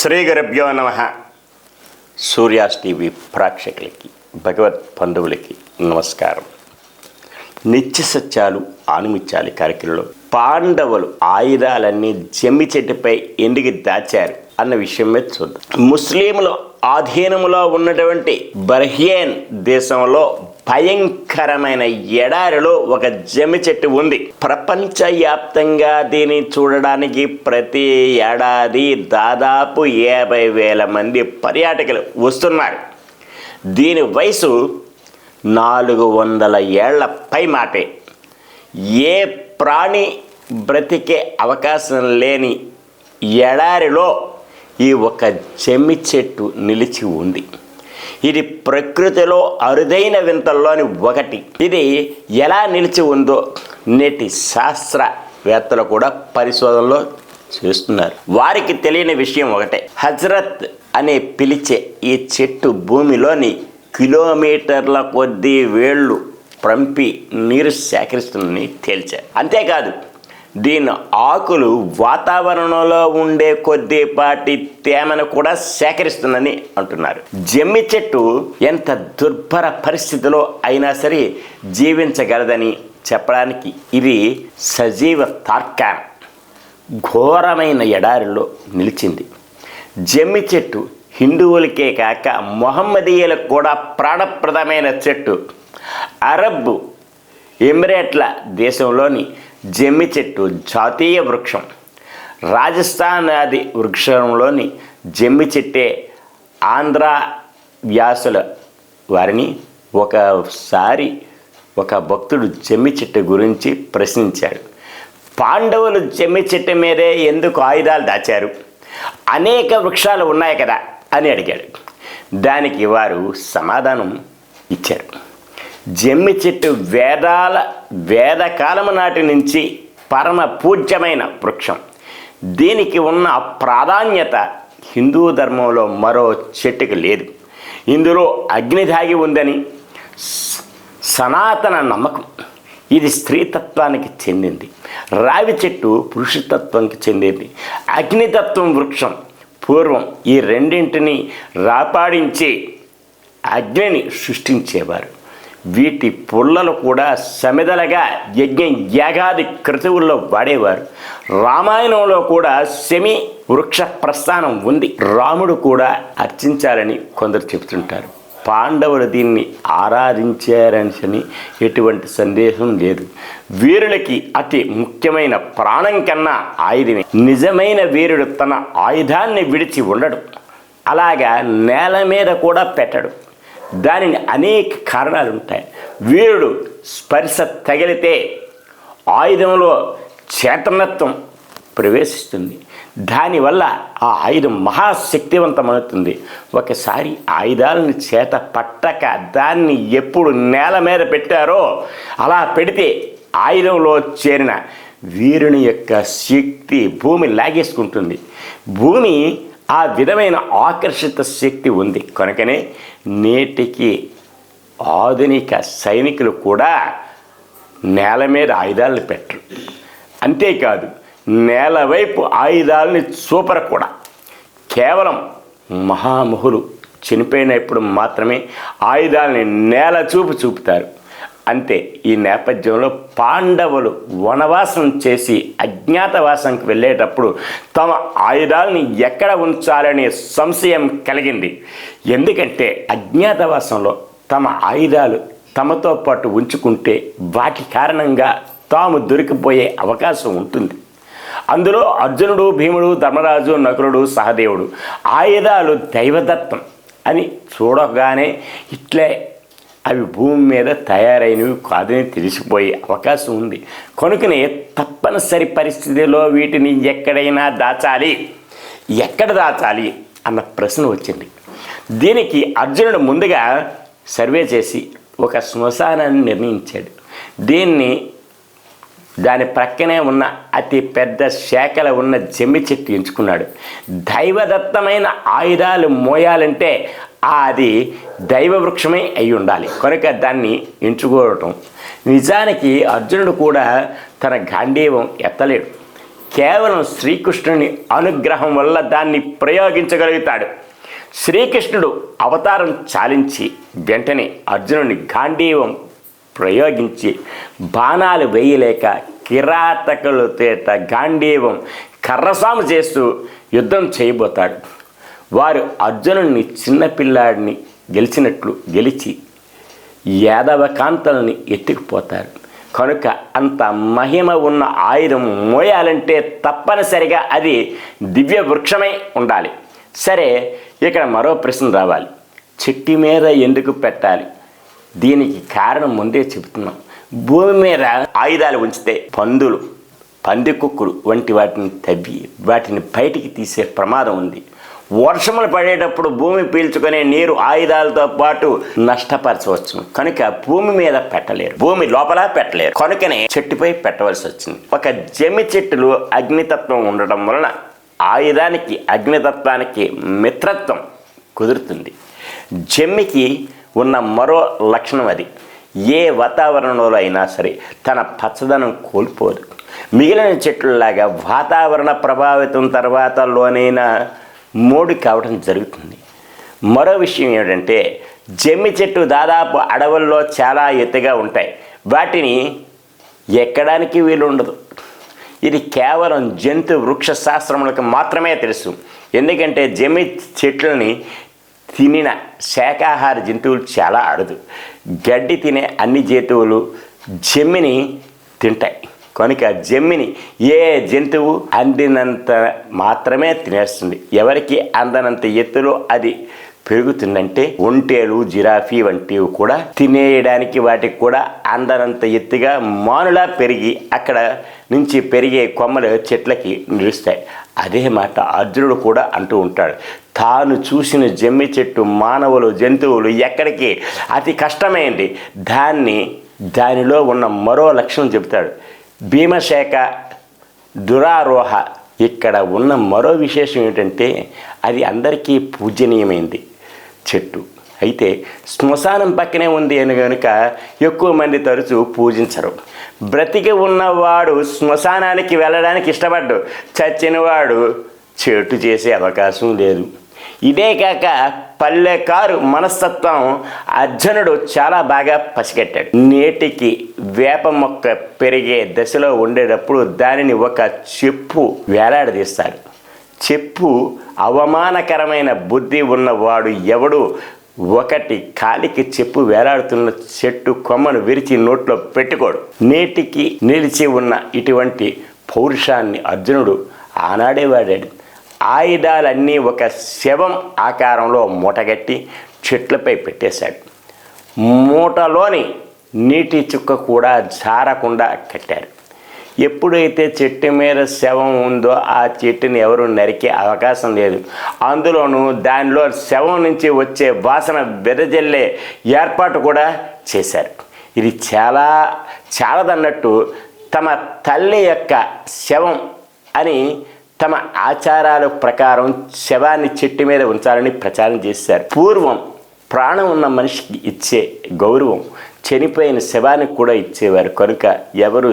శ్రీ గురుభ్యో నమః. సూర్యాస్ టీవీ ప్రేక్షకులకి, భగవత్ బంధువులకి నమస్కారం. నిత్య సత్యాలు ఆణిముత్యాలు కార్యక్రమంలో పాండవులు ఆయుధాలన్నీ జమ్మి చెట్టుపై ఎందుకు దాచారు అన్న విషయం మీద చూద్దాం. ముస్లింల ఆధీనంలో ఉన్నటువంటి బర్హియన్ దేశంలో భయంకరమైన ఎడారిలో ఒక జమ్మి చెట్టు ఉంది. ప్రపంచవ్యాప్తంగా దీన్ని చూడడానికి ప్రతి ఏడాది దాదాపు 50,000 మంది పర్యాటకులు వస్తున్నారు. దీని వయసు 400 ఏళ్ల పై మాటే. ఏ ప్రాణి బ్రతికే అవకాశం లేని ఎడారిలో ఈ ఒక జమ్మి చెట్టు నిలిచి ఉంది. ఇది ప్రకృతిలో అరుదైన వింతల్లోని ఒకటి. ఇది ఎలా నిలిచి ఉందో నేటి శాస్త్రవేత్తలు కూడా పరిశోధనలో చేస్తున్నారు. వారికి తెలియని విషయం ఒకటే, హజరత్ అనే పిలిచే ఈ చెట్టు భూమిలోని కిలోమీటర్ల కొద్దీ వేళ్ళు పంపి నీరు సేకరిస్తుందని తేల్చారు. అంతేకాదు, దీని ఆకులు వాతావరణంలో ఉండే కొద్దిపాటి తేమను కూడా సేకరిస్తుందని అంటున్నారు. జమ్మి చెట్టు ఎంత దుర్భర పరిస్థితిలో అయినా సరే జీవించగలదని చెప్పడానికి ఇది సజీవ తార్కాణం. ఘోరమైన ఎడారిలో నిలిచింది. జమ్మి చెట్టు హిందువులకే కాక మొహమ్మదీయులకు కూడా ప్రాణప్రదమైన చెట్టు. అరబ్ ఎమిరేట్ల దేశంలోని జమ్మి చెట్టు జాతీయ వృక్షం. రాజస్థాన్ ఆది వృక్షంలోని జమ్మి చెట్టే ఆంధ్ర వ్యాసుల వారిని ఒకసారి ఒక భక్తుడు జమ్మి చెట్టు గురించి ప్రశ్నించాడు. పాండవులు జమ్మి చెట్టు మీదే ఎందుకు ఆయుధాలు దాచారు? అనేక వృక్షాలు ఉన్నాయి కదా అని అడిగాడు. దానికి వారు సమాధానం ఇచ్చారు. జమ్మి చెట్టు వేదకాలము నాటి నుంచి పరమ పూజ్యమైన వృక్షం. దీనికి ఉన్న ప్రాధాన్యత హిందూ ధర్మంలో మరో చెట్టుకు లేదు. ఇందులో అగ్ని దాగి ఉందని సనాతన నమ్మకం. ఇది స్త్రీతత్వానికి చెందింది. రావి చెట్టు పురుషతత్వానికి చెందింది. అగ్నితత్వం వృక్షం పూర్వం ఈ రెండింటిని రాపాడించి అగ్నిని సృష్టించేవారు. వీటి పుల్లలు కూడా సమిదలుగా యాగాది క్రతువుల్లో వాడేవారు. రామాయణంలో కూడా శమి వృక్ష ప్రస్థానం ఉంది. రాముడు కూడా అర్చించాలని కొందరు చెబుతుంటారు. పాండవులు దీన్ని ఆరాధించారని ఎటువంటి సందేహం లేదు. వీరులకి అతి ముఖ్యమైన ప్రాణం కన్నా ఆయుధమే. నిజమైన వీరుడు తన ఆయుధాన్ని విడిచి ఉండడు. అలాగా నేల మీద కూడా పెట్టడు. దానిని అనేక కారణాలు ఉంటాయి. వీరుడు స్పర్శ తగిలితే ఆయుధంలో చేతనత్వం ప్రవేశిస్తుంది. దానివల్ల ఆ ఆయుధం మహాశక్తివంతమవుతుంది. ఒకసారి ఆయుధాలను చేత పట్టక దాన్ని ఎప్పుడు నేల మీద పెట్టారో అలా పెడితే ఆయుధంలో చేరిన వీరుని యొక్క శక్తి భూమి లాగేసుకుంటుంది. భూమి ఆ విధమైన ఆకర్షిత శక్తి ఉంది. కనుకనే నేటికి ఆధునిక సైనికులు కూడా నేల మీద ఆయుధాలను పెట్టరు. అంతేకాదు, నేల వైపు ఆయుధాలని చూపరు కూడా. కేవలం మహామహులు చనిపోయినప్పుడు మాత్రమే ఆయుధాలని నేల చూపుతారు. అంతే. ఈ నేపథ్యంలో పాండవులు వనవాసం చేసి అజ్ఞాతవాసంకి వెళ్ళేటప్పుడు తమ ఆయుధాలని ఎక్కడ ఉంచాలనే సంశయం కలిగింది. ఎందుకంటే అజ్ఞాతవాసంలో తమ ఆయుధాలు తమతో పాటు ఉంచుకుంటే వాటి కారణంగా తాము దొరికిపోయే అవకాశం ఉంటుంది. అందులో అర్జునుడు, భీముడు, ధర్మరాజు, నకులుడు, సహదేవుడు ఆయుధాలు దైవదత్తం అని చూడగానే ఇట్లే అవి భూమి మీద తయారైనవి కాదని తెలిసిపోయే అవకాశం ఉంది. కనుకనే తప్పనిసరి పరిస్థితిలో వీటిని ఎక్కడైనా దాచాలి. ఎక్కడ దాచాలి అన్న ప్రశ్న వచ్చింది. దీనికి అర్జునుడు ముందుగా సర్వే చేసి ఒక శ్మశానాన్ని నిర్ణయించాడు. దాని ప్రక్కనే ఉన్న అతి పెద్ద శాఖలు ఉన్న జమ్మి చెట్టు ఎంచుకున్నాడు. దైవదత్తమైన ఆయుధాలు మోయాలంటే అది దైవ వృక్షమే అయి ఉండాలి. కనుక దాన్ని ఎంచుకోవటం. నిజానికి అర్జునుడు కూడా తన గాంధీవం ఎత్తలేడు. కేవలం శ్రీకృష్ణుని అనుగ్రహం వల్ల దాన్ని ప్రయోగించగలుగుతాడు. శ్రీకృష్ణుడు అవతారం చాలించి వెంటనే అర్జునుని గాంధీవం ప్రయోగించి బాణాలు వేయలేక కిరాతకుల చేత గాంధీవం కర్రసాము చేస్తూ యుద్ధం చేయబోతాడు. వారు అర్జునుడిని చిన్నపిల్లాడిని గెలిచినట్లు గెలిచి యాదవ కాంతల్ని ఎత్తుకుపోతారు. కనుక అంత మహిమ ఉన్న ఆయుధం మోయాలంటే తప్పనిసరిగా అది దివ్య వృక్షమై ఉండాలి. సరే, ఇక్కడ మరో ప్రశ్న రావాలి. చెట్టు మీద ఎందుకు పెట్టాలి? దీనికి కారణం ముందే చెబుతున్నాం. భూమి మీద ఆయుధాలు ఉంచితే పందులు, పందికొక్కులు వంటి వాటిని తవ్వి వాటిని బయటికి తీసే ప్రమాదం ఉంది. వర్షములు పడేటప్పుడు భూమి పీల్చుకునే నీరు ఆయుధాలతో పాటు నష్టపరచవచ్చు. కనుక భూమి మీద పెట్టలేరు, భూమి లోపల పెట్టలేరు. కనుకనే చెట్టుపై పెట్టవలసి వచ్చింది. ఒక జమ్మి చెట్టులో అగ్నితత్వం ఉండడం వలన ఆయుధానికి అగ్నితత్వానికి మిత్రత్వం కుదురుతుంది. జమ్మికి ఉన్న మరో లక్షణం అది. ఏ వాతావరణంలో అయినా సరే తన పచ్చదనం కోల్పోదు. మిగిలిన చెట్లలాగా వాతావరణ ప్రభావితం తర్వాత లోనైనా మోడి కావడం జరుగుతుంది. మరో విషయం ఏమిటంటే జమ్మి చెట్టు దాదాపు అడవుల్లో చాలా ఎత్తుగా ఉంటాయి. వాటిని ఎక్కడానికి వీలు ఉండదు. ఇది కేవలం జంతు వృక్ష శాస్త్రములకు మాత్రమే తెలుసు. ఎందుకంటే జమ్మి చెట్లని తినిన శాకాహార జంతువులు చాలా అరుదు. గడ్డి తినే అన్ని జంతువులు జమ్మిని తింటాయి. కనుక జమ్మిని ఏ జంతువు అందినంత మాత్రమే తినేస్తుంది. ఎవరికి అందనంత ఎత్తులో అది పెరుగుతుందంటే ఒంటేలు, జిరాఫీ వంటివి కూడా తినేయడానికి వాటికి కూడా అందనంత ఎత్తుగా మానులా పెరిగి అక్కడ నుంచి పెరిగే కొమ్మలు చెట్లకి నిలుస్తాయి. అదే మాట అర్జునుడు కూడా అంటూ ఉంటాడు. తాను చూసిన జమ్మి చెట్టు మానవులు, జంతువులు ఎక్కడికి అతి కష్టమైంది. దానిలో ఉన్న మరో లక్షణం చెబుతాడు. భీమశేఖ దురారోహ. ఇక్కడ ఉన్న మరో విశేషం ఏమిటంటే అది అందరికీ పూజనీయమైంది చెట్టు. అయితే శ్మశానం పక్కనే ఉంది అని కనుక ఎక్కువ మంది తరచూ పూజించరు. బ్రతికి ఉన్నవాడు శ్మశానానికి వెళ్ళడానికి ఇష్టపడ్డు, చచ్చినవాడు చెట్టు చేసే అవకాశం లేదు. ఇదే కాక పల్లెకారు మనస్తత్వం అర్జునుడు చాలా బాగా పసిగట్టాడు. నేటికి వేప మొక్క పెరిగే దశలో ఉండేటప్పుడు దానిని ఒక చెప్పు వేలాడదీస్తారు. చెప్పు అవమానకరమైన బుద్ధి ఉన్నవాడు ఎవడు ఒకటి కాలికి చెప్పు వేలాడుతున్న చెట్టు కొమ్మను విరిచి నోట్లో పెట్టుకోడు. నేటికి నిలిచి ఉన్న ఇటువంటి పౌరుషాన్ని అర్జునుడు ఆనాడే వాడాడు. ఆయుధాలన్నీ ఒక శవం ఆకారంలో మూటగట్టి చెట్లపై పెట్టేశాడు. మూటలోని నీటి చుక్క కూడా జారకుండా కట్టారు. ఎప్పుడైతే చెట్టు మీద శవం ఉందో ఆ చెట్టుని ఎవరు నరికే అవకాశం లేదు. అందులోనూ దానిలో శవం నుంచి వచ్చే వాసన వెదజల్లే ఏర్పాటు కూడా చేశారు. ఇది చాలదన్నట్టు తమ తల్లి యొక్క శవం అని తమ ఆచారాల ప్రకారం శవాన్ని చెట్టు మీద ఉంచాలని ప్రచారం చేశారు. పూర్వం ప్రాణం ఉన్న మనిషికి ఇచ్చే గౌరవం చనిపోయిన శవానికి కూడా ఇచ్చేవారు. కనుక ఎవరు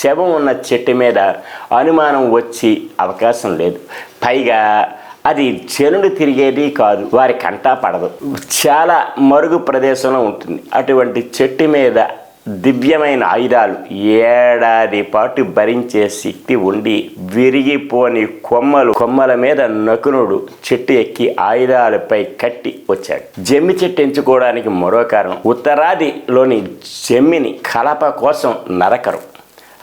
శవం ఉన్న చెట్టు మీద అనుమానం వచ్చి అవకాశం లేదు. పైగా అది జనులు తిరిగేది కాదు, వారి కంటా పడదు, చాలా మరుగు ప్రదేశంలో ఉంటుంది. అటువంటి చెట్టు మీద దివ్యమైన ఆయుధాలు ఏడాది పాటు భరించే శక్తి ఉండి విరిగిపోని కొమ్మల మీద నకులుడు చెట్టు ఎక్కి ఆయుధాలపై కట్టి వచ్చాడు. జమ్మి చెట్టు ఎంచుకోవడానికి మరో కారణం, ఉత్తరాదిలోని జమ్మిని కలప కోసం నరకరు.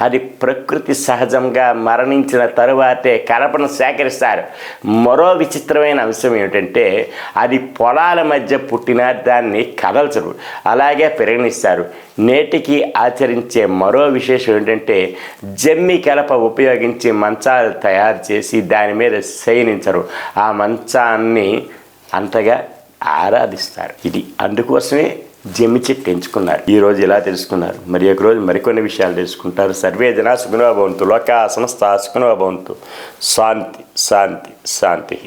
అది ప్రకృతి సహజంగా మరణించిన తరువాతే కలపను సేకరిస్తారు. మరో విచిత్రమైన అంశం ఏమిటంటే అది పొలాల మధ్య పుట్టిన దాన్ని కదల్చరు, అలాగే పరిగణిస్తారు. నేటికి ఆచరించే మరో విశేషం ఏంటంటే జమ్మి కలప ఉపయోగించి మంచాలు తయారు చేసి దాని మీద శయనించరు. ఆ మంచాన్ని అంతగా ఆరాధిస్తారు. ఇది అందుకోసమే జమ్మి చెట్టు ఎంచుకున్నారు. ఈరోజు ఇలా తెలుసుకున్నారు. మరి ఒక రోజు మరికొన్ని విషయాలు తెలుసుకుంటారు. సర్వే జనా సుఖినో భవంతు, లోకా సమస్తా సుఖినో భవంతు. శాంతి శాంతి శాంతి.